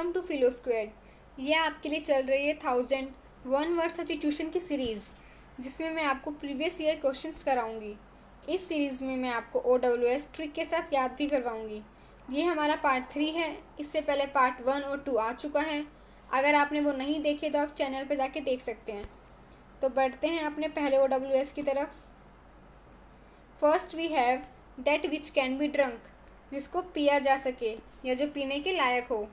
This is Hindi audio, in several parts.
Welcome to फिलो squad. ये आपके लिए चल रही है 1001 वर्ड सब्स्टिट्यूशन की सीरीज़, जिसमें मैं आपको प्रीवियस ईयर क्वेश्चंस कराऊंगी। इस सीरीज़ में मैं आपको OWS ट्रिक के साथ याद भी करवाऊंगी। ये हमारा पार्ट 3 है। इससे पहले पार्ट 1 और 2 आ चुका है। अगर आपने वो नहीं देखे तो आप चैनल पर जाके देख सकते हैं। तो बढ़ते हैं अपने पहले OWS की तरफ। First we have that which can be drunk, जिसको पिया जा सके या जो पीने के लायक हो।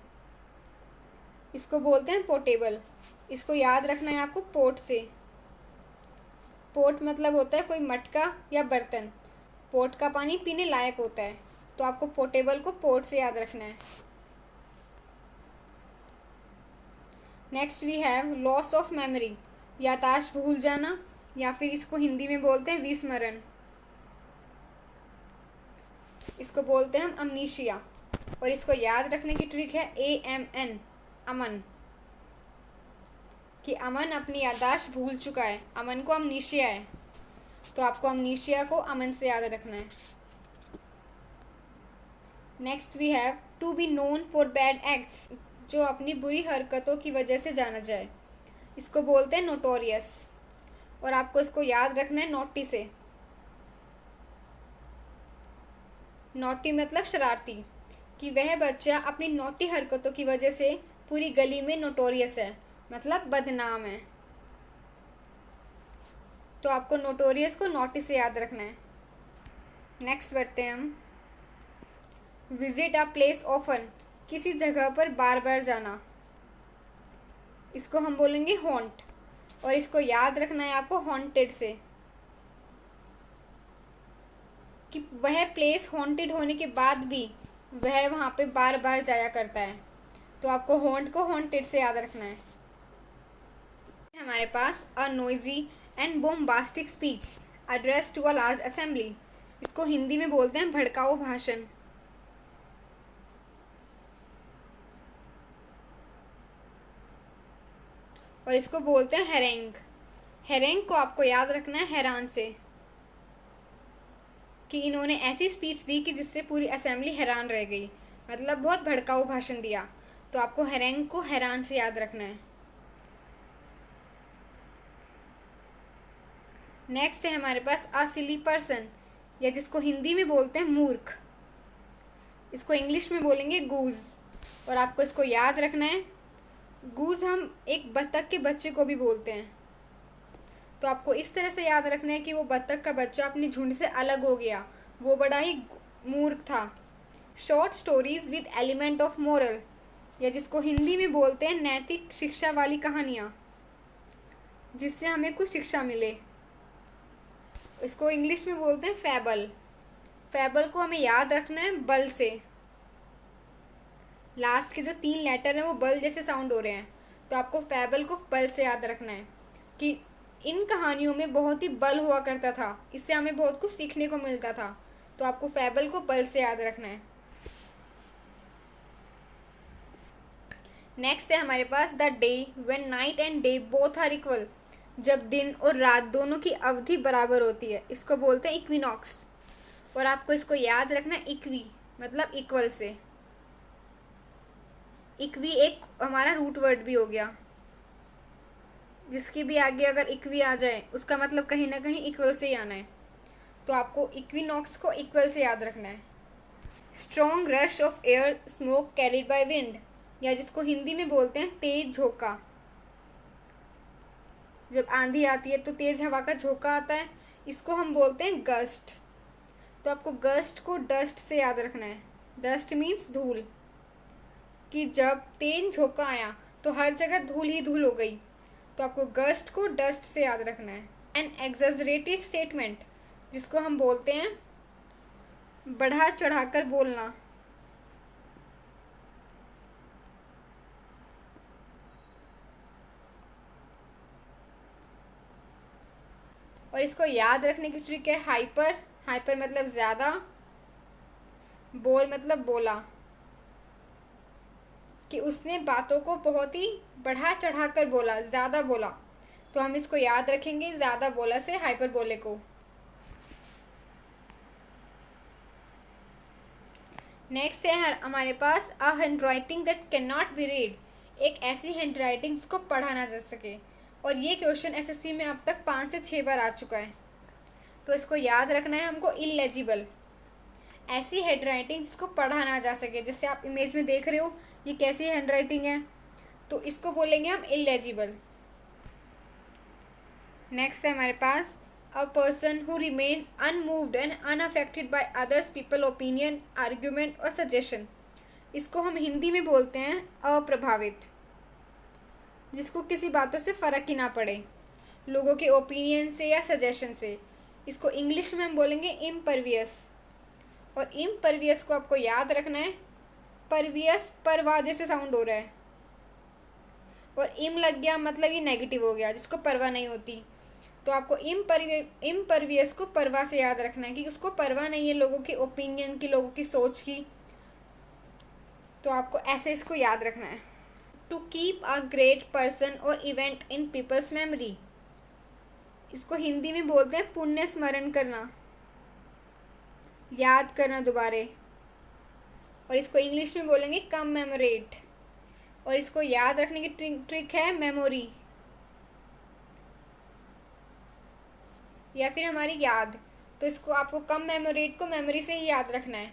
इसको बोलते हैं पोर्टेबल। इसको याद रखना है आपको पोर्ट से। पोर्ट मतलब होता है कोई मटका या बर्तन। पोर्ट का पानी पीने लायक होता है, तो आपको पोर्टेबल को पोर्ट से याद रखना है। Next we have loss of memory, याददाश्त भूल जाना, या फिर इसको हिंदी में बोलते हैं विस्मरण। इसको बोलते हैं हम अमनीशिया, और इसको याद रखने की ट्रिक है AMN, अमन, कि अमन अपनी याददाश्त भूल चुका है। अमन को अमनीशिया है, तो आपको अमनीशिया को अमन से याद रखना है। Next we have to be known for bad acts, जो अपनी बुरी हरकतों की वजह से जाना जाए। इसको बोलते हैं नोटोरियस, और आपको इसको याद रखना है नोटी से। नोटी मतलब शरारती, कि वह बच्चा अपनी नोटी हरकतों की वजह से पूरी गली में नोटोरियस है, मतलब बदनाम है। तो आपको नोटोरियस को नोटी से याद रखना है। नेक्स्ट बढ़ते हैं हम। विजिट अ प्लेस ऑफन, किसी जगह पर बार बार जाना। इसको हम बोलेंगे हॉन्ट, और इसको याद रखना है आपको हॉन्टेड से, कि वह प्लेस हॉन्टेड होने के बाद भी वह वहाँ पे बार बार जाया करता है। तो आपको हॉन्ट को हॉन्टेड से याद रखना है। हमारे पास a noisy and bombastic speech address to a large assembly. इसको हिंदी में बोलते हैं भड़काऊ भाषण। और इसको बोलते हैं हेरेंग। हेरेंग को आपको याद रखना है हैरान से, कि इन्होंने ऐसी स्पीच दी कि जिससे पूरी असेंबली हैरान रह गई, मतलब बहुत भड़काऊ भाषण दिया। तो आपको हेरेंग को हैरान से याद रखना है। नेक्स्ट है हमारे पास अ सिली पर्सन, या जिसको हिंदी में बोलते हैं मूर्ख। इसको इंग्लिश में बोलेंगे गूज, और आपको इसको याद रखना है। गूज हम एक बत्तख के बच्चे को भी बोलते हैं। तो आपको इस तरह से याद रखना है कि वो बत्तख का बच्चा अपने झुंड से अलग हो गया, वो बड़ा ही मूर्ख था। Short stories with element of moral, या जिसको हिंदी में बोलते हैं नैतिक शिक्षा वाली कहानियाँ, जिससे हमें कुछ शिक्षा मिले। इसको इंग्लिश में बोलते हैं फैबल। फैबल को हमें याद रखना है बल से। लास्ट के जो 3 लेटर हैं वो बल जैसे साउंड हो रहे हैं, तो आपको फैबल को बल से याद रखना है, कि इन कहानियों में बहुत ही बल हुआ करता था, इससे हमें बहुत कुछ सीखने को मिलता था। तो आपको फैबल को बल से याद रखना है। नेक्स्ट है हमारे पास the day when night and day both are equal, जब दिन और रात दोनों की अवधि बराबर होती है। इसको बोलते हैं इक्विनॉक्स, और आपको इसको याद रखना है इक्वी मतलब इक्वल से। इक्वी एक हमारा रूट वर्ड भी हो गया, जिसके भी आगे अगर इक्वी आ जाए उसका मतलब कहीं ना कहीं इक्वल से ही आना है। तो आपको इक्विनॉक्स को इक्वल से याद रखना है। Strong rush of air smoke carried by wind, या जिसको हिंदी में बोलते हैं तेज झोंका। जब आंधी आती है तो तेज हवा का झोंका आता है, इसको हम बोलते हैं गस्ट। तो आपको गस्ट को डस्ट से याद रखना है। डस्ट मीन्स धूल, कि जब तेज झोंका आया तो हर जगह धूल ही धूल हो गई। तो आपको गस्ट को डस्ट से याद रखना है। एन एग्जैजरेटेड स्टेटमेंट, जिसको हम बोलते हैं बढ़ा चढ़ाकर बोलना। और इसको याद रखने की ट्रिक है हाइपर। हाइपर मतलब ज़्यादा, बोल मतलब बोला, कि उसने बातों को बहुत ही बढ़ा चढ़ाकर बोला, ज़्यादा बोला। तो हम इसको याद रखेंगे ज़्यादा बोला से हाइपर बोले को। नेक्स्ट है हमारे पास a handwriting that can not be read, एक ऐसी हैंड राइटिंग जिसको पढ़ा ना जा सके। और ये क्वेश्चन एसएससी में अब तक 5 से 6 बार आ चुका है, तो इसको याद रखना है हमको। इलेजिबल, ऐसी हैंड राइटिंग जिसको पढ़ा ना जा सके। जैसे आप इमेज में देख रहे हो ये कैसी हैंड राइटिंग है, तो इसको बोलेंगे हम इलेजिबल। नेक्स्ट है हमारे पास a person who remains unmoved and unaffected by others people opinion, argument और सजेशन। इसको हम हिंदी में बोलते हैं अप्रभावित, जिसको किसी बातों से फ़र्क ही ना पड़े, लोगों के ओपिनियन से या सजेशन से। इसको इंग्लिश में हम बोलेंगे इम्परवियस। और इम्परवियस को आपको याद रखना है, परवियस परवाह जैसे साउंड हो रहा है, और इम लग गया मतलब ये नेगेटिव हो गया, जिसको परवाह नहीं होती। तो आपको इम्परवियस को परवाह से याद रखना है कि उसको परवाह नहीं है लोगों के ओपिनियन की, लोगों की सोच की। तो आपको ऐसे इसको याद रखना है। To keep a great person और इवेंट इन पीपल्स मेमोरी, इसको हिंदी में बोलते हैं पुण्य स्मरण करना, याद करना दोबारे। और इसको इंग्लिश में बोलेंगे कमेमोरेट। और इसको याद रखने की ट्रिक है मेमोरी या फिर हमारी याद। तो इसको आपको कमेमोरेट को मेमोरी से ही याद रखना है।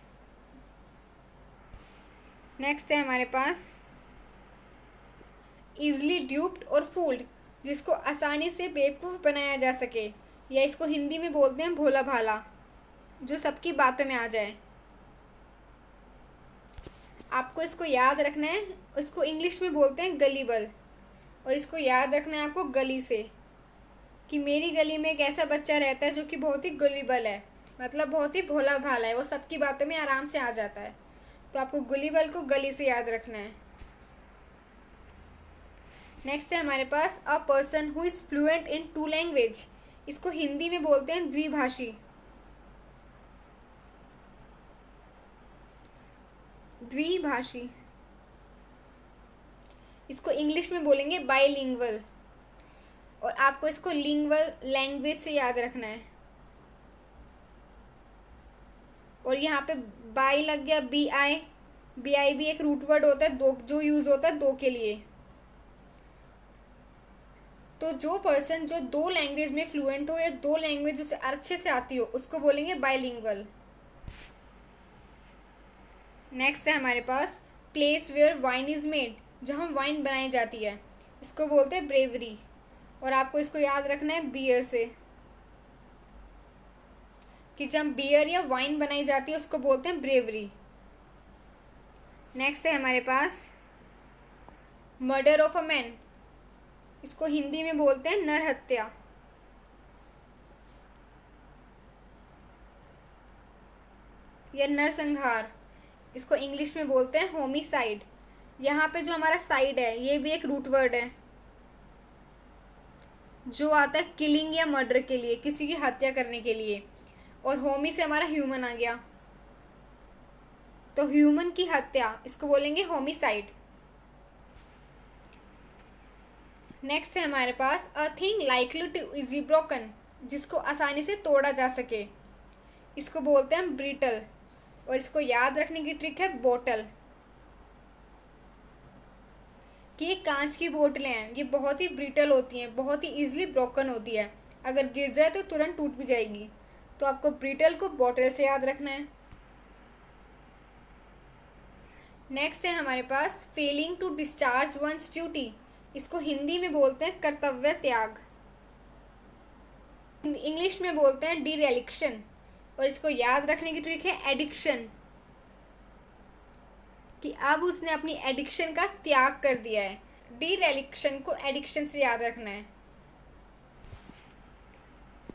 नेक्स्ट है हमारे पास इजली ड्यूप्ड और फूल्ड, जिसको आसानी से बेवकूफ़ बनाया जा सके, या इसको हिंदी में बोलते हैं भोला भाला, जो सबकी बातों में आ जाए। आपको इसको याद रखना है। इसको इंग्लिश में बोलते हैं गलीबल। और इसको याद रखना है आपको गली से, कि मेरी गली में एक ऐसा बच्चा रहता है जो कि बहुत ही गलीबल है, मतलब बहुत ही भोला भाला है, वो सबकी बातों में आराम से आ जाता है। तो आपको गलीबल को गली से याद रखना है। नेक्स्ट है हमारे पास a person who is fluent in 2 language, इसको हिंदी में बोलते हैं द्विभाषी। द्विभाषी, इसको इंग्लिश में बोलेंगे बाइलिंगुअल। और आपको इसको लिंगुअल लैंग्वेज से याद रखना है। और यहाँ पे बाई लग गया, बी आई भी एक रूट वर्ड होता है, दो जो यूज होता है दो के लिए। तो जो पर्सन जो 2 लैंग्वेज में फ्लुएंट हो या 2 लैंग्वेज उसे अच्छे से आती हो, उसको बोलेंगे बाइलिंगुअल। नेक्स्ट है हमारे पास place where wine is made, जहाँ वाइन बनाई जाती है, इसको बोलते हैं ब्रेवरी। और आपको इसको याद रखना है बियर से, कि जब बियर या वाइन बनाई जाती है उसको बोलते हैं ब्रेवरी। नेक्स्ट है हमारे पास मर्डर ऑफ अ मैन, इसको हिंदी में बोलते हैं नरहत्या। या नरसंहार, इसको इंग्लिश में बोलते हैं होमिसाइड। यहाँ पे जो हमारा साइड है ये भी एक रूट वर्ड है, जो आता है किलिंग या मर्डर के लिए, किसी की हत्या करने के लिए। और होमी से हमारा ह्यूमन आ गया, तो ह्यूमन की हत्या, इसको बोलेंगे होमिसाइड। नेक्स्ट है हमारे पास a thing likely to easy broken, जिसको आसानी से तोड़ा जा सके, इसको बोलते हैं ब्रिटल। और इसको याद रखने की ट्रिक है बोतल, कि ये कांच की बोतलें हैं, ये बहुत ही ब्रिटल होती हैं, बहुत ही इजीली ब्रोकन होती है, अगर गिर जाए तो तुरंत टूट भी जाएगी। तो आपको ब्रिटल को बोतल से याद रखना है। नेक्स्ट है हमारे पास failing to discharge once duty, इसको हिंदी में बोलते हैं कर्तव्य त्याग, इंग्लिश में बोलते हैं डिरेलिक्शन। और इसको याद रखने की ट्रिक है एडिक्शन, कि अब उसने अपनी एडिक्शन का त्याग कर दिया है। डिरेलिक्शन को एडिक्शन से याद रखना है।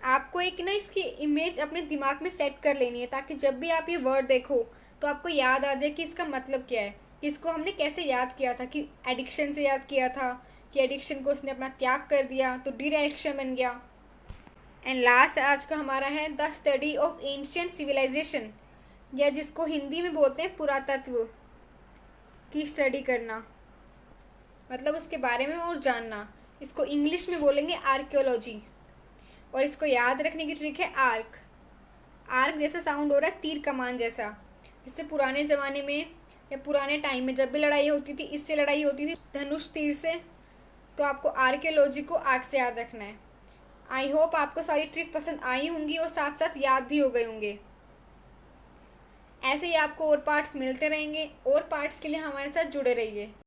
आपको एक ना इसकी इमेज अपने दिमाग में सेट कर लेनी है, ताकि जब भी आप ये वर्ड देखो तो आपको याद आ जाए कि इसका मतलब क्या है, कि इसको हमने कैसे याद किया था, कि एडिक्शन से याद किया था, कि एडिक्शन को उसने अपना त्याग कर दिया तो डिरेलिक्शन बन गया। एंड लास्ट आज का हमारा है the study of ancient civilization, या जिसको हिंदी में बोलते हैं पुरातत्व की स्टडी करना, मतलब उसके बारे में और जानना। इसको इंग्लिश में बोलेंगे आर्कियोलॉजी। और इसको याद रखने की ट्रिक है आर्क। आर्क जैसा साउंड हो रहा है तीर कमान जैसा, जैसे पुराने ज़माने में या पुराने टाइम में जब भी लड़ाई होती थी, इससे लड़ाई होती थी धनुष तीर से, तो आपको आर्कियोलॉजी को आग से याद रखना है। आई होप आपको सारी ट्रिक पसंद आई होंगी और साथ साथ याद भी हो गए होंगे। ऐसे ही आपको और पार्ट्स मिलते रहेंगे, और पार्ट्स के लिए हमारे साथ जुड़े रहिए।